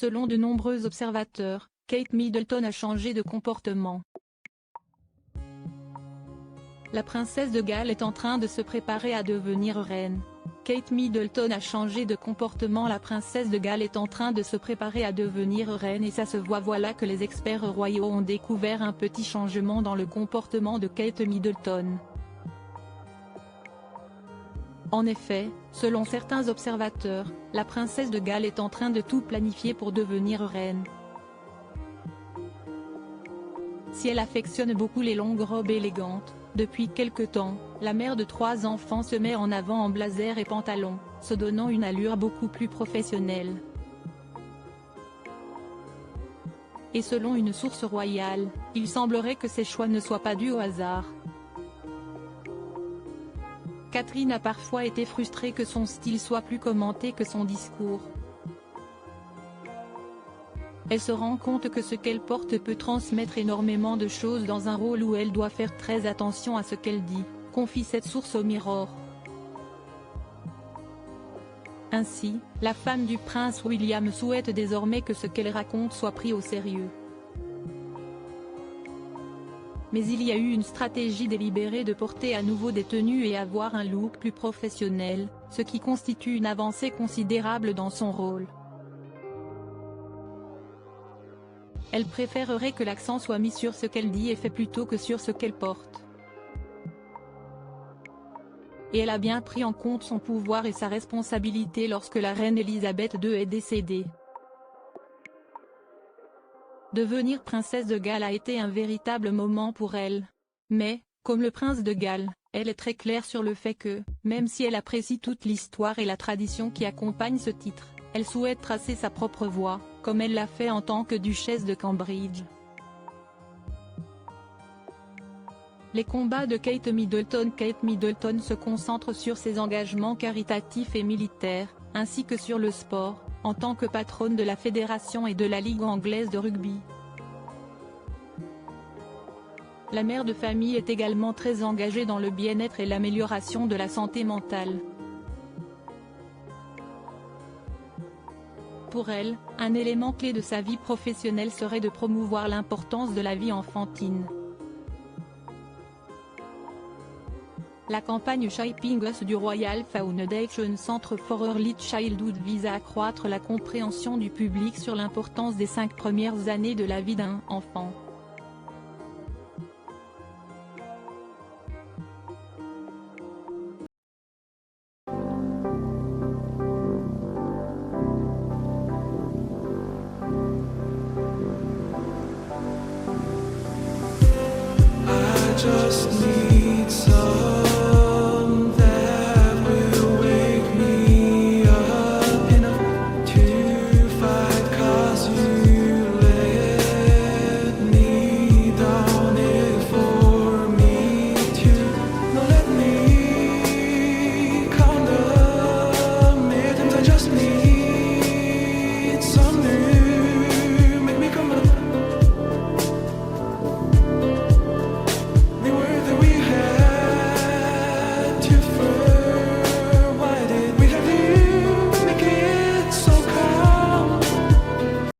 Selon de nombreux observateurs, Kate Middleton a changé de comportement. La princesse de Galles est en train de se préparer à devenir reine. Kate Middleton a changé de comportement. La princesse de Galles est en train de se préparer à devenir reine et ça se voit. Voilà que les experts royaux ont découvert un petit changement dans le comportement de Kate Middleton. En effet, selon certains observateurs, la princesse de Galles est en train de tout planifier pour devenir reine. Si elle affectionne beaucoup les longues robes élégantes, depuis quelque temps, la mère de 3 enfants se met en avant en blazer et pantalon, se donnant une allure beaucoup plus professionnelle. Et selon une source royale, il semblerait que ces choix ne soient pas dus au hasard. Catherine a parfois été frustrée que son style soit plus commenté que son discours. Elle se rend compte que ce qu'elle porte peut transmettre énormément de choses dans un rôle où elle doit faire très attention à ce qu'elle dit, confie cette source au Mirror. Ainsi, la femme du prince William souhaite désormais que ce qu'elle raconte soit pris au sérieux. Mais il y a eu une stratégie délibérée de porter à nouveau des tenues et avoir un look plus professionnel, ce qui constitue une avancée considérable dans son rôle. Elle préférerait que l'accent soit mis sur ce qu'elle dit et fait plutôt que sur ce qu'elle porte. Et elle a bien pris en compte son pouvoir et sa responsabilité lorsque la reine Elisabeth II est décédée. Devenir princesse de Galles a été un véritable moment pour elle. Mais, comme le prince de Galles, elle est très claire sur le fait que, même si elle apprécie toute l'histoire et la tradition qui accompagne ce titre, elle souhaite tracer sa propre voie, comme elle l'a fait en tant que duchesse de Cambridge. Les combats de Kate Middleton se concentrent sur ses engagements caritatifs et militaires, ainsi que sur le sport, en tant que patronne de la fédération et de la Ligue anglaise de rugby. La mère de famille est également très engagée dans le bien-être et l'amélioration de la santé mentale. Pour elle, un élément clé de sa vie professionnelle serait de promouvoir l'importance de la vie enfantine. La campagne Shaping Us du Royal Foundation Centre for Early Childhood vise à accroître la compréhension du public sur l'importance des 5 premières années de la vie d'un enfant. I just need